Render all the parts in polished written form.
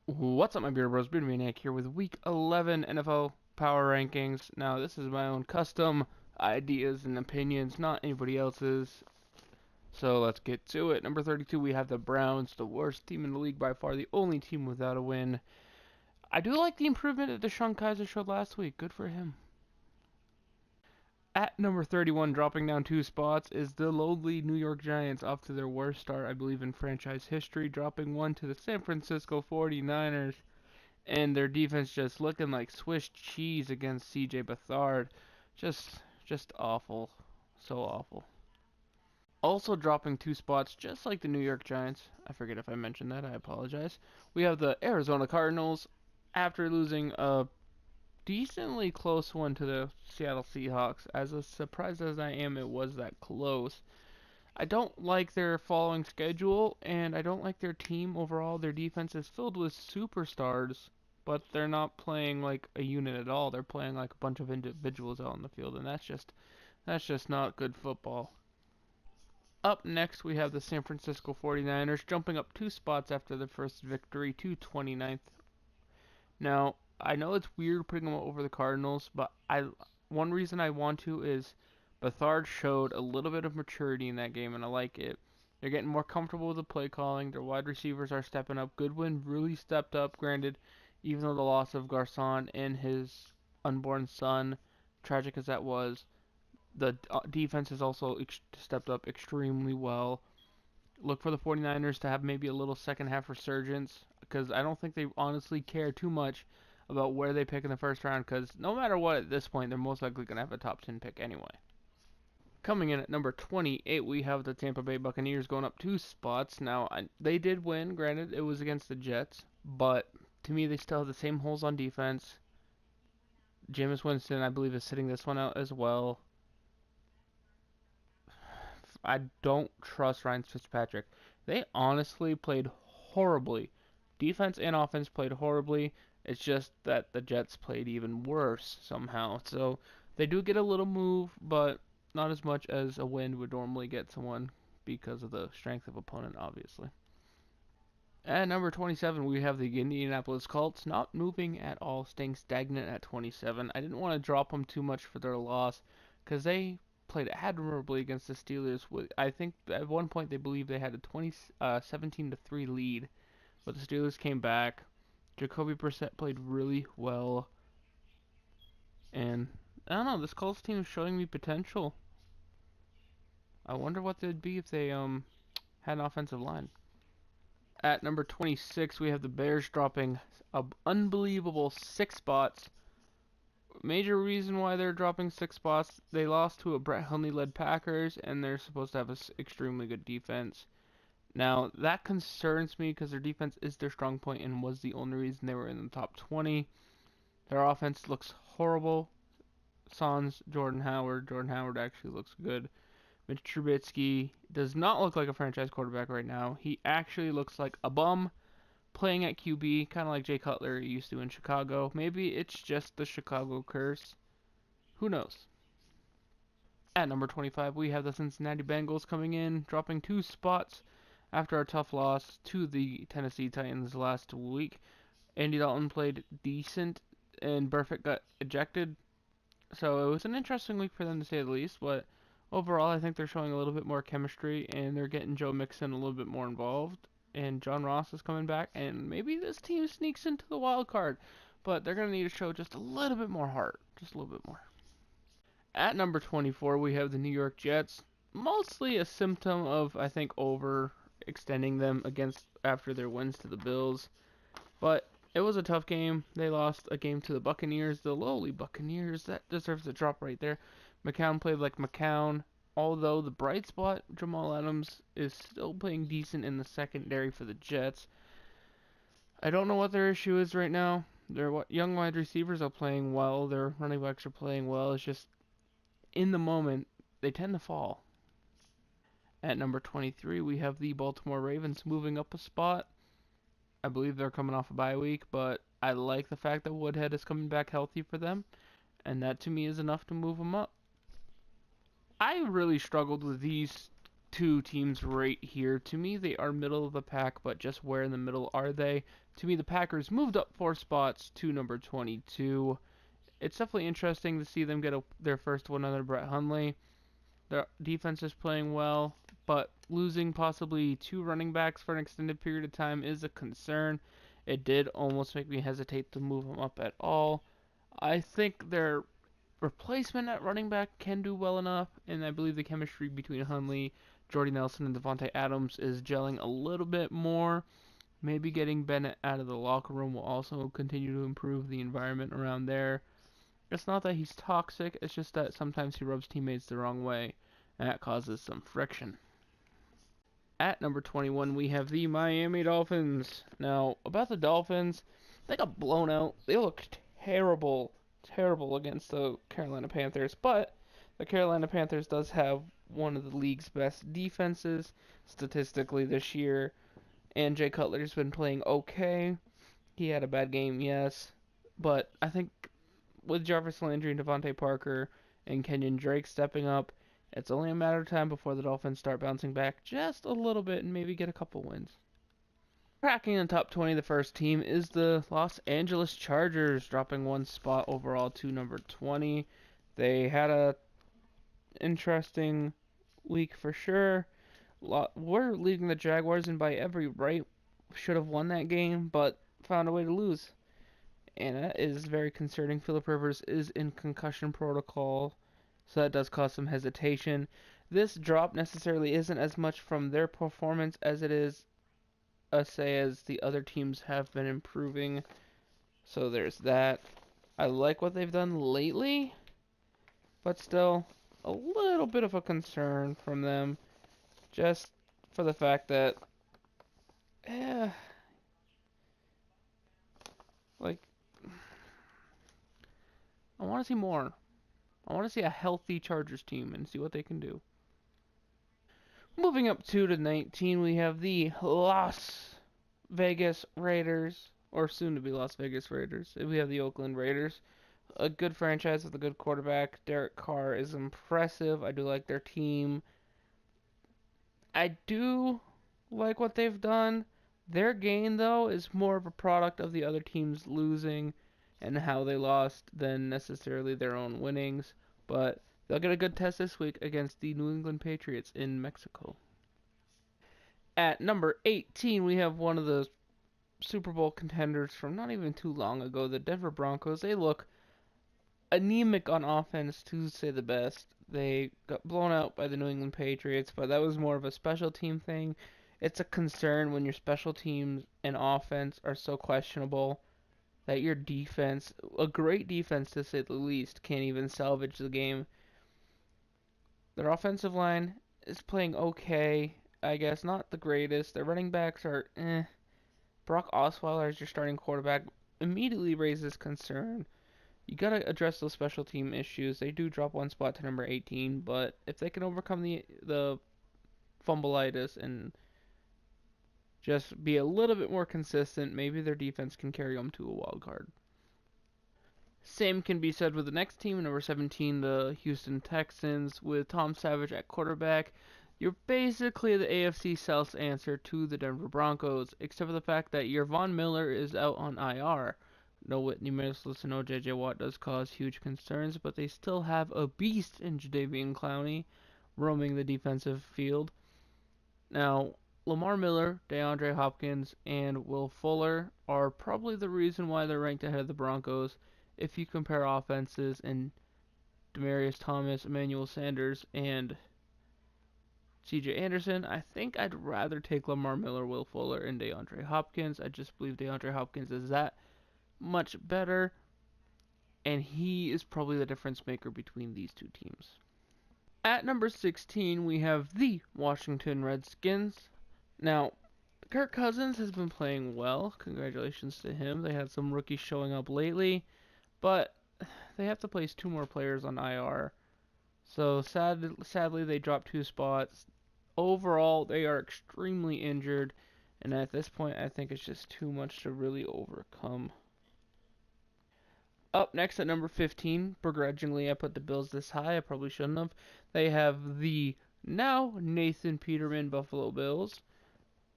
What's up, my beer bros? Maine-iac here with Week 11 NFL Power Rankings. Now, this is my own custom ideas and opinions, not anybody else's. So let's get to it. Number 32, we have the Browns, the worst team in the league by far, the only team without a win. I do like the improvement that DeShone Kizer showed last week. Good for him. At number 31, dropping down 2 spots, is the lowly New York Giants off to their worst start, I believe, in franchise history, dropping 1 to the San Francisco 49ers. And their defense just looking like Swiss cheese against CJ Beathard. Just awful. So awful. Also dropping 2 spots, just like the New York Giants. I forget if I mentioned that, I apologize. We have the Arizona Cardinals after losing a decently close one to the Seattle Seahawks. As surprised as I am, it was that close. I don't like their following schedule, and I don't like their team overall. Their defense is filled with superstars, but they're not playing like a unit at all. They're playing like a bunch of individuals out on the field, and that's just not good football. Up next, we have the San Francisco 49ers jumping up 2 spots after their first victory to 29th. Now, I know it's weird putting them over the Cardinals, but one reason I want to is Beathard showed a little bit of maturity in that game, and I like it. They're getting more comfortable with the play calling. Their wide receivers are stepping up. Goodwin really stepped up, granted, even though the loss of Garcon and his unborn son, tragic as that was, the defense has also stepped up extremely well. Look for the 49ers to have maybe a little second half resurgence, because I don't think they honestly care too much about where they pick in the first round, because no matter what at this point, they're most likely going to have a top 10 pick anyway. Coming in at number 28, we have the Tampa Bay Buccaneers going up 2 spots. Now, they did win, granted, it was against the Jets, but to me, they still have the same holes on defense. Jameis Winston, I believe, is sitting this one out as well. I don't trust Ryan Fitzpatrick. They honestly played horribly. Defense and offense played horribly. It's just that the Jets played even worse somehow. So they do get a little move, but not as much as a win would normally get someone because of the strength of opponent, obviously. At number 27, we have the Indianapolis Colts, not moving at all, staying stagnant at 27. I didn't want to drop them too much for their loss because they played admirably against the Steelers. I think at one point they believed they had a 17-3 lead, but the Steelers came back. Jacoby Brissett played really well, and I don't know. This Colts team is showing me potential. I wonder what they'd be if they had an offensive line. At number 26, we have the Bears dropping an unbelievable 6 spots. Major reason why they're dropping 6 spots, they lost to a Brett Hundley-led Packers, and they're supposed to have an extremely good defense. Now, that concerns me because their defense is their strong point and was the only reason they were in the top 20. Their offense looks horrible. Sans Jordan Howard. Jordan Howard actually looks good. Mitch Trubisky does not look like a franchise quarterback right now. He actually looks like a bum playing at QB, kind of like Jay Cutler used to in Chicago. Maybe it's just the Chicago curse. Who knows? At number 25, we have the Cincinnati Bengals coming in, dropping 2 spots after a tough loss to the Tennessee Titans last week. Andy Dalton played decent, and Burfict got ejected. So it was an interesting week for them to say the least, but overall, I think they're showing a little bit more chemistry, and they're getting Joe Mixon a little bit more involved. And John Ross is coming back, and maybe this team sneaks into the wild card, but they're going to need to show just a little bit more heart, just a little bit more. At number 24, we have the New York Jets, mostly a symptom of, I think, overextending them against after their wins to the Bills, but it was a tough game. They lost a game to the Buccaneers, the lowly Buccaneers. That deserves a drop right there. McCown played like McCown, although the bright spot, Jamal Adams, is still playing decent in the secondary for the Jets. I don't know what their issue is right now. Their young wide receivers are playing well. Their running backs are playing well. It's just, in the moment, they tend to fall. At number 23, we have the Baltimore Ravens moving up a spot. I believe they're coming off a bye week, but I like the fact that Woodhead is coming back healthy for them, and that to me is enough to move them up. I really struggled with these two teams right here. To me, they are middle of the pack, but just where in the middle are they? To me, the Packers moved up 4 spots to number 22. It's definitely interesting to see them get their first one under Brett Hundley. Their defense is playing well, but losing possibly two running backs for an extended period of time is a concern. It did almost make me hesitate to move them up at all. I think their replacement at running back can do well enough, and I believe the chemistry between Hundley, Jordy Nelson, and Devontae Adams is gelling a little bit more. Maybe getting Bennett out of the locker room will also continue to improve the environment around there. It's not that he's toxic, it's just that sometimes he rubs teammates the wrong way, and that causes some friction. At number 21, we have the Miami Dolphins. Now, about the Dolphins, they got blown out. They looked terrible, terrible against the Carolina Panthers, but the Carolina Panthers does have one of the league's best defenses statistically this year, and Jay Cutler's been playing okay. He had a bad game, yes, but I think with Jarvis Landry and Devontae Parker and Kenyon Drake stepping up, it's only a matter of time before the Dolphins start bouncing back just a little bit and maybe get a couple wins. Cracking in the top 20, the first team is the Los Angeles Chargers, dropping 1 spot overall to number 20. They had a interesting week for sure. We're leading the Jaguars, and by every right, should have won that game, but found a way to lose. And that is very concerning. Philip Rivers is in concussion protocol, so that does cause some hesitation. This drop necessarily isn't as much from their performance as it is, say, as the other teams have been improving. So there's that. I like what they've done lately, but still a little bit of a concern from them, just for the fact that, eh, like, I want to see more. I want to see a healthy Chargers team and see what they can do. Moving up 2 to 19, we have the Las Vegas Raiders, or soon to be Las Vegas Raiders. We have the Oakland Raiders, a good franchise with a good quarterback. Derek Carr is impressive. I do like their team. I do like what they've done. Their gain, though, is more of a product of the other teams losing and how they lost than necessarily their own winnings. But they'll get a good test this week against the New England Patriots in Mexico. At number 18, we have one of the Super Bowl contenders from not even too long ago, the Denver Broncos. They look anemic on offense, to say the best. They got blown out by the New England Patriots, but that was more of a special team thing. It's a concern when your special teams and offense are so questionable that your defense, a great defense to say the least, can't even salvage the game. Their offensive line is playing okay, I guess, not the greatest. Their running backs are Brock Osweiler as your starting quarterback immediately raises concern. You gotta address those special team issues. They do drop 1 spot to number 18, but if they can overcome the fumbleitis and just be a little bit more consistent, maybe their defense can carry them to a wild card. Same can be said with the next team, number 17, the Houston Texans, with Tom Savage at quarterback. You're basically the AFC South's answer to the Denver Broncos, except for the fact that your Von Miller is out on IR. No Whitney Merciless and no J.J. Watt does cause huge concerns, but they still have a beast in Jadeveon Clowney roaming the defensive field. Now, Lamar Miller, DeAndre Hopkins, and Will Fuller are probably the reason why they're ranked ahead of the Broncos if you compare offenses, and Demaryius Thomas, Emmanuel Sanders, and C.J. Anderson. I think I'd rather take Lamar Miller, Will Fuller, and DeAndre Hopkins. I just believe DeAndre Hopkins is that much better, and he is probably the difference maker between these two teams. At number 16, we have the Washington Redskins. Now, Kirk Cousins has been playing well. Congratulations to him. They had some rookies showing up lately, but they have to place 2 more players on IR. So sadly, they dropped 2 spots. Overall, they are extremely injured, and at this point, I think it's just too much to really overcome. Up next at number 15, begrudgingly I put the Bills this high. I probably shouldn't have. They have the Now, Nathan Peterman, Buffalo Bills,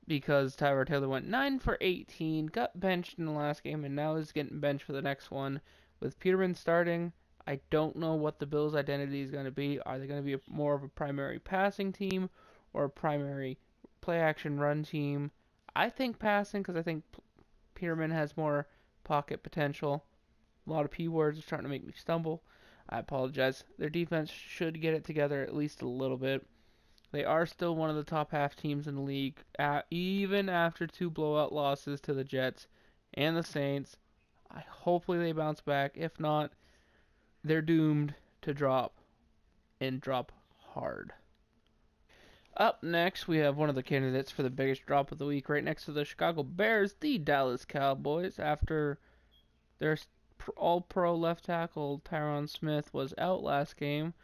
because Tyrod Taylor went 9 for 18, got benched in the last game, and now is getting benched for the next one. With Peterman starting, I don't know what the Bills' identity is going to be. Are they going to be more of a primary passing team or a primary play-action run team? I think passing, because I think Peterman has more pocket potential. A lot of P words are starting to make me stumble. I apologize. Their defense should get it together at least a little bit. They are still one of the top half teams in the league, even after 2 blowout losses to the Jets and the Saints. Hopefully they bounce back. If not, they're doomed to drop, and drop hard. Up next, we have one of the candidates for the biggest drop of the week, right next to the Chicago Bears, the Dallas Cowboys. After their all-pro left tackle Tyron Smith was out last game,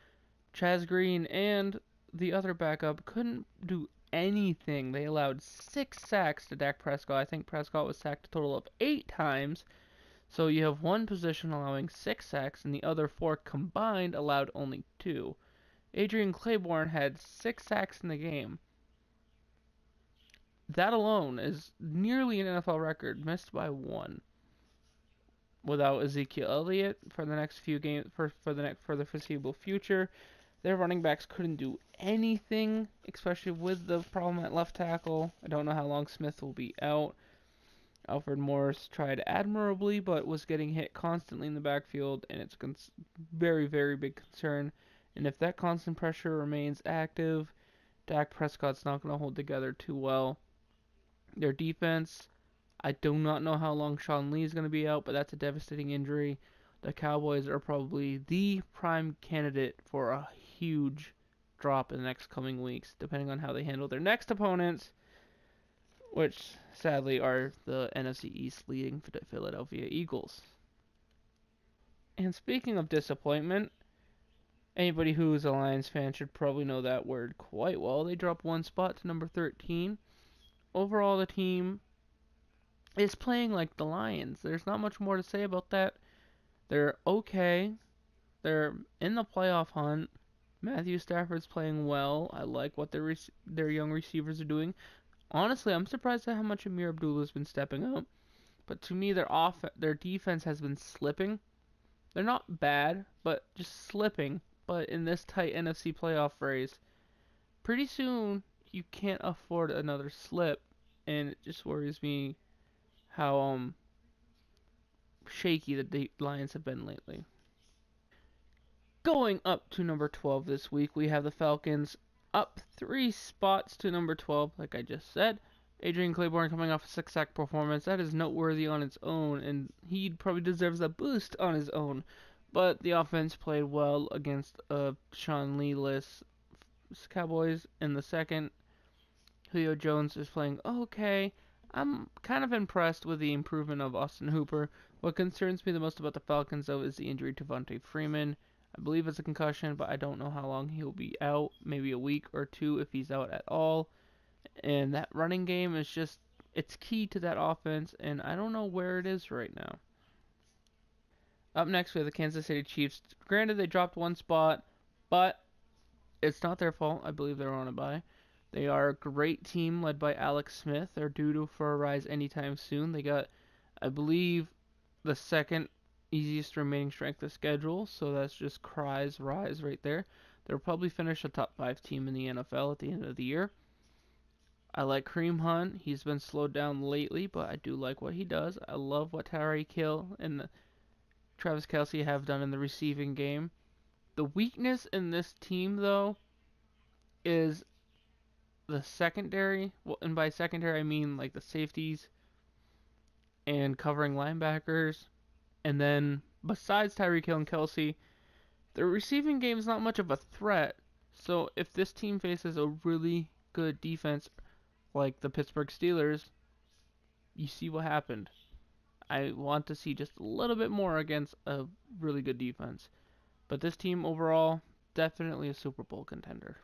Chaz Green and the other backup couldn't do anything. They allowed 6 sacks to Dak Prescott. I think Prescott was sacked a total of 8 times. So you have one position allowing 6 sacks, and the other 4 combined allowed only 2. Adrian Claiborne had 6 sacks in the game. That alone is nearly an NFL record, missed by 1. Without Ezekiel Elliott for the next few games, for the foreseeable future, their running backs couldn't do anything, especially with the problem at left tackle. I don't know how long Smith will be out. Alfred Morris tried admirably, but was getting hit constantly in the backfield, and it's a very, very big concern. And if that constant pressure remains active, Dak Prescott's not going to hold together too well. Their defense, I do not know how long Sean Lee is going to be out, but that's a devastating injury. The Cowboys are probably the prime candidate for a huge drop in the next coming weeks, depending on how they handle their next opponents, which sadly are the NFC East leading Philadelphia Eagles. And speaking of disappointment, anybody who is a Lions fan should probably know that word quite well. They dropped 1 spot to number 13. Overall, the team is playing like the Lions. There's not much more to say about that. They're okay. They're in the playoff hunt. Matthew Stafford's playing well. I like what their young receivers are doing. Honestly, I'm surprised at how much Amir Abdullah's been stepping up. But to me, their defense has been slipping. They're not bad, but just slipping. But in this tight NFC playoff race, pretty soon you can't afford another slip, and it just worries me how shaky the Lions have been lately. Going up to number 12 this week, we have the Falcons up 3 spots to number 12, like I just said. Adrian Claiborne coming off a 6-sack performance. That is noteworthy on its own, and he probably deserves a boost on his own. But the offense played well against Sean Lee-less Cowboys in the second. Julio Jones is playing okay. I'm kind of impressed with the improvement of Austin Hooper. What concerns me the most about the Falcons, though, is the injury to Devontae Freeman. I believe it's a concussion, but I don't know how long he'll be out. Maybe a week or 2 if he's out at all. And that running game is just, it's key to that offense, and I don't know where it is right now. Up next, we have the Kansas City Chiefs. Granted, they dropped 1 spot, but it's not their fault. I believe they're on a bye. They are a great team led by Alex Smith. They're due for a rise anytime soon. They got, I believe, the second easiest remaining strength of schedule, so that's just rise right there. They'll probably finish a top 5 team in the NFL at the end of the year. I like Kareem Hunt. He's been slowed down lately, but I do like what he does. I love what Tyreek Hill and Travis Kelce have done in the receiving game. The weakness in this team, though, is the secondary. Well, and by secondary, I mean like the safeties and covering linebackers. And then, besides Tyreek Hill and Kelce, the receiving game is not much of a threat. So if this team faces a really good defense like the Pittsburgh Steelers, you see what happened. I want to see just a little bit more against a really good defense. But this team overall, definitely a Super Bowl contender.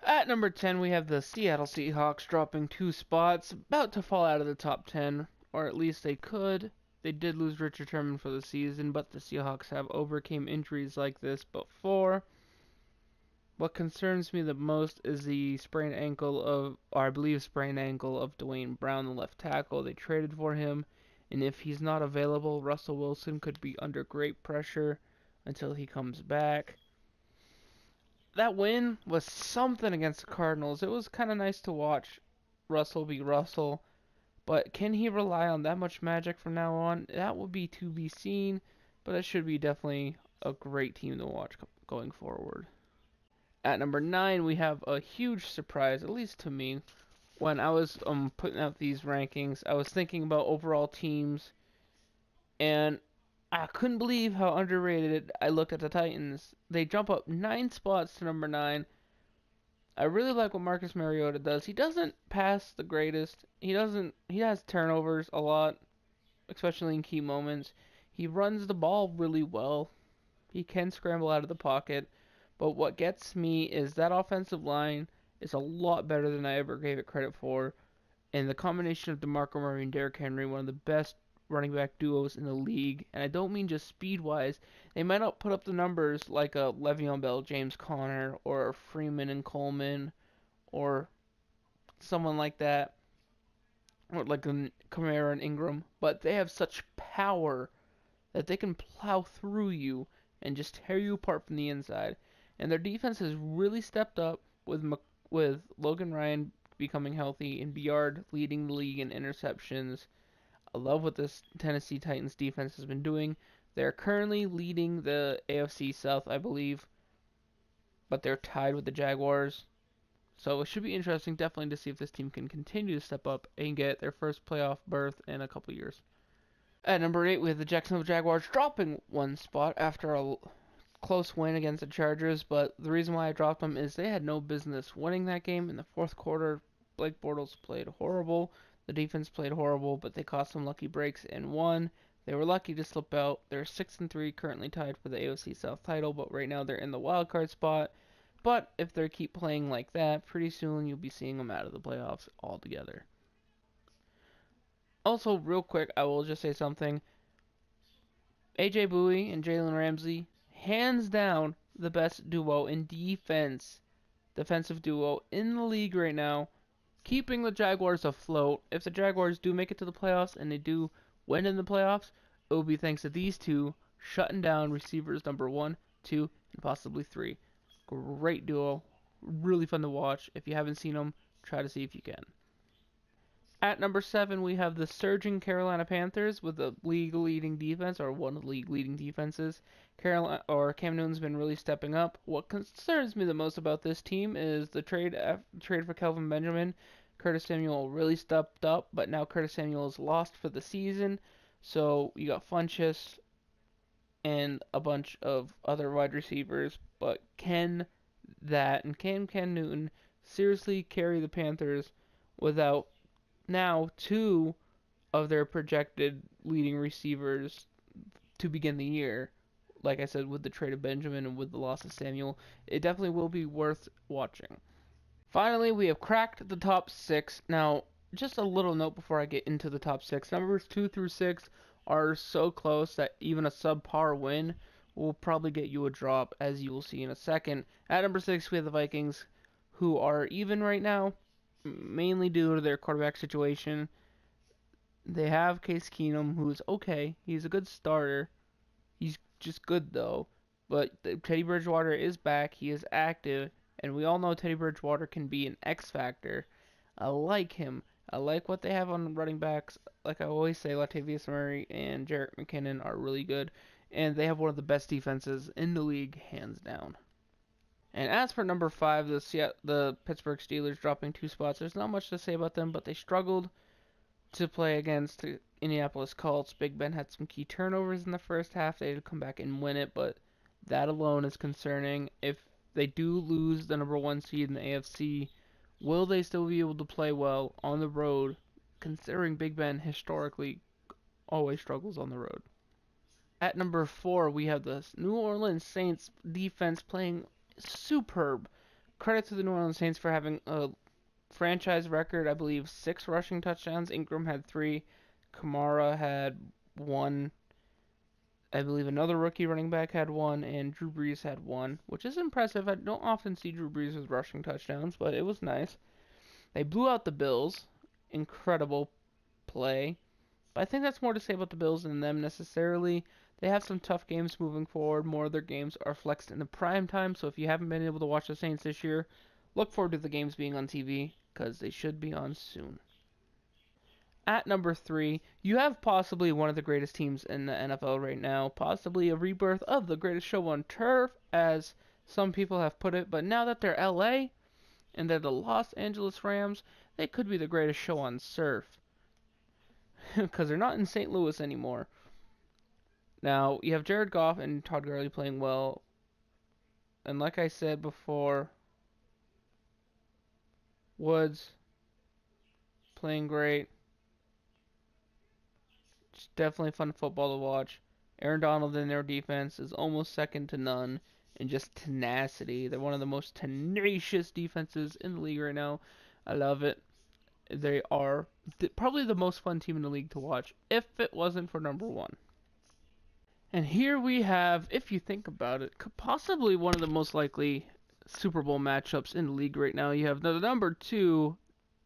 At number 10, we have the Seattle Seahawks dropping 2 spots, about to fall out of the top 10, or at least they could. They did lose Richard Sherman for the season, but the Seahawks have overcame injuries like this before. What concerns me the most is the sprained ankle of, or I believe sprained ankle of Dwayne Brown, the left tackle. They traded for him, and if he's not available, Russell Wilson could be under great pressure until he comes back. That win was something against the Cardinals. It was kind of nice to watch Russell be Russell, but can he rely on that much magic from now on? That would be to be seen, but it should be definitely a great team to watch going forward. At number 9, we have a huge surprise, at least to me. When I was putting out these rankings, I was thinking about overall teams, and I couldn't believe how underrated I looked at the Titans. They jump up 9 spots to number 9. I really like what Marcus Mariota does. He doesn't pass the greatest. He has turnovers a lot, especially in key moments. He runs the ball really well. He can scramble out of the pocket. But what gets me is that offensive line is a lot better than I ever gave it credit for. And the combination of DeMarco Murray and Derrick Henry, one of the best running back duos in the league. And I don't mean just speed-wise. They might not put up the numbers like a Le'Veon Bell, James Conner, or Freeman and Coleman, or someone like that, or like a Kamara and Ingram. But they have such power that they can plow through you and just tear you apart from the inside. And their defense has really stepped up with Logan Ryan becoming healthy and Biard leading the league in interceptions. I love what this Tennessee Titans defense has been doing. They're currently leading the AFC South, I believe, but they're tied with the Jaguars. So it should be interesting, definitely, to see if this team can continue to step up and get their first playoff berth in a couple years. At number 8, we have the Jacksonville Jaguars dropping one spot after a close win against the Chargers, but the reason why I dropped them is they had no business winning that game in the fourth quarter. Blake Bortles played horrible. The defense played horrible, but they caught some lucky breaks and won. They were lucky to slip out. They're 6-3, currently tied for the AFC South title, but right now they're in the wild card spot. But if they keep playing like that, pretty soon you'll be seeing them out of the playoffs altogether. Also, real quick, I will just say something. AJ Bowie and Jalen Ramsey, hands down, the best duo in defensive duo in the league right now, keeping the Jaguars afloat. If the Jaguars do make it to the playoffs and they do win in the playoffs, it will be thanks to these two shutting down receivers number 1, 2, and possibly 3. Great duo, really fun to watch. If you haven't seen them, try to see if you can. At number 7, we have the surging Carolina Panthers with the league-leading defense, or one of the league-leading defenses. Cam Newton's been really stepping up. What concerns me the most about this team is the trade for Kelvin Benjamin. Curtis Samuel really stepped up, but now Curtis Samuel is lost for the season. So you got Funchess and a bunch of other wide receivers, but can Cam Newton seriously carry the Panthers without now 2 of their projected leading receivers to begin the year? Like I said, with the trade of Benjamin and with the loss of Samuel, it definitely will be worth watching. Finally, we have cracked the top 6. Now, just a little note before I get into the top 6. Numbers 2 through 6 are so close that even a subpar win will probably get you a drop, as you will see in a second. At number 6, we have the Vikings, who are even right now, mainly due to their quarterback situation. They have Case Keenum, who's okay. He's a good starter. He's just good, though. But Teddy Bridgewater is back. He is active. And we all know Teddy Bridgewater can be an X factor. I like him. I like what they have on running backs. Like I always say, Latavius Murray and Jerick McKinnon are really good. And they have one of the best defenses in the league, hands down. And as for number 5, the Pittsburgh Steelers dropping 2 spots, there's not much to say about them, but they struggled to play against the Indianapolis Colts. Big Ben had some key turnovers in the first half. They had to come back and win it, but that alone is concerning. If they do lose the number 1 seed in the AFC, will they still be able to play well on the road, considering Big Ben historically always struggles on the road? At number 4, we have the New Orleans Saints defense playing superb. Credit to the New Orleans Saints for having a franchise record, I believe 6 rushing touchdowns. Ingram had 3. Kamara had 1. I believe another rookie running back had one, and Drew Brees had one, which is impressive. I don't often see Drew Brees with rushing touchdowns, but it was nice. They blew out the Bills. Incredible play. But I think that's more to say about the Bills than them necessarily. They have some tough games moving forward. More of their games are flexed in the prime time, so if you haven't been able to watch the Saints this year, look forward to the games being on TV, because they should be on soon. At number 3, you have possibly one of the greatest teams in the NFL right now, possibly a rebirth of the greatest show on turf, as some people have put it, but now that they're LA and they're the Los Angeles Rams, they could be the greatest show on surf, because they're not in St. Louis anymore. Now, you have Jared Goff and Todd Gurley playing well, and like I said before, Woods playing great. It's definitely fun football to watch. Aaron Donald in their defense is almost second to none in just tenacity. They're one of the most tenacious defenses in the league right now. I love it. They are probably the most fun team in the league to watch, if it wasn't for number 1. And here we have, if you think about it, possibly one of the most likely Super Bowl matchups in the league right now. You have the number 2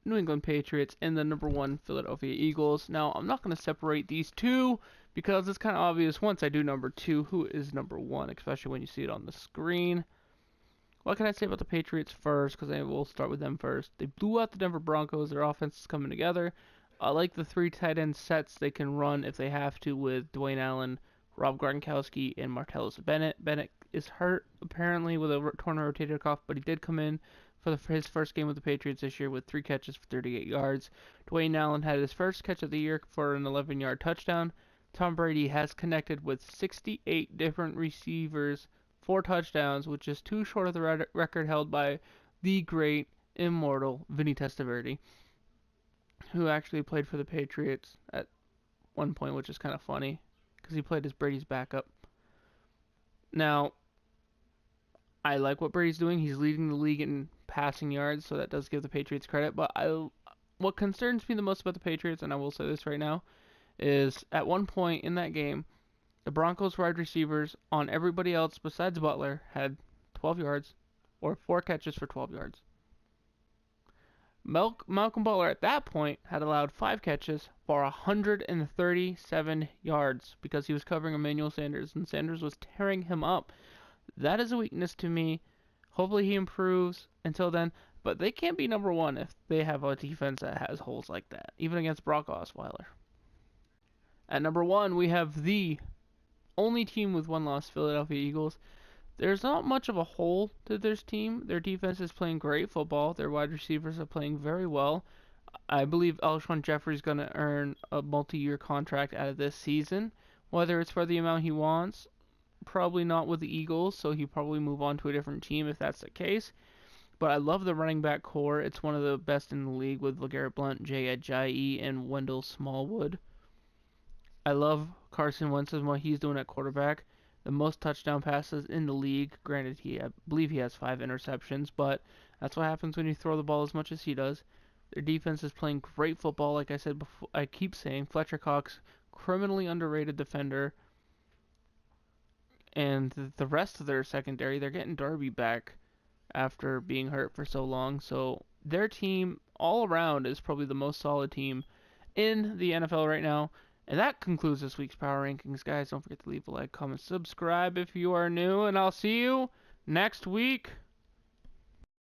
New England Patriots and the number 1 Philadelphia Eagles. Now, I'm not going to separate these two because it's kind of obvious once I do number 2 who is number 1, especially when you see it on the screen. What can I say about the Patriots first? Because I will start with them first. They blew out the Denver Broncos. Their offense is coming together. I like the 3 tight end sets they can run if they have to with Dwayne Allen, Rob Gronkowski, and Martellus Bennett. Bennett is hurt apparently with a torn rotator cuff, but he did come in for his first game with the Patriots this year with 3 catches for 38 yards. Dwayne Allen had his first catch of the year for an 11-yard touchdown. Tom Brady has connected with 68 different receivers for touchdowns, which is too short of the record held by the great, immortal Vinny Testaverde, who actually played for the Patriots at one point, which is kind of funny because he played as Brady's backup. Now, I like what Brady's doing. He's leading the league in passing yards, so that does give the Patriots credit. But what concerns me the most about the Patriots, and I will say this right now, is at one point in that game, the Broncos wide receivers on everybody else besides Butler had 12 yards or 4 catches for 12 yards. Malcolm Butler at that point had allowed 5 catches for 137 yards because he was covering Emmanuel Sanders, and Sanders was tearing him up. That is a weakness to me. Hopefully he improves until then, but they can't be number 1 if they have a defense that has holes like that, even against Brock Osweiler. At number 1, we have the only team with 1 loss, Philadelphia Eagles. There's not much of a hole to this team. Their defense is playing great football. Their wide receivers are playing very well. I believe Alshon Jeffrey is going to earn a multi-year contract out of this season. Whether it's for the amount he wants, probably not with the Eagles, so he'll probably move on to a different team if that's the case. But I love the running back core. It's one of the best in the league with LeGarrette Blount, Jay Ajayi, and Wendell Smallwood. I love Carson Wentz and what he's doing at quarterback. The most touchdown passes in the league. Granted, I believe he has 5 interceptions, but that's what happens when you throw the ball as much as he does. Their defense is playing great football. Like I said before, I keep saying Fletcher Cox, criminally underrated defender. And the rest of their secondary, they're getting Darby back after being hurt for so long. So their team all around is probably the most solid team in the NFL right now. And that concludes this week's Power Rankings, guys. Don't forget to leave a like, comment, subscribe if you are new, and I'll see you next week.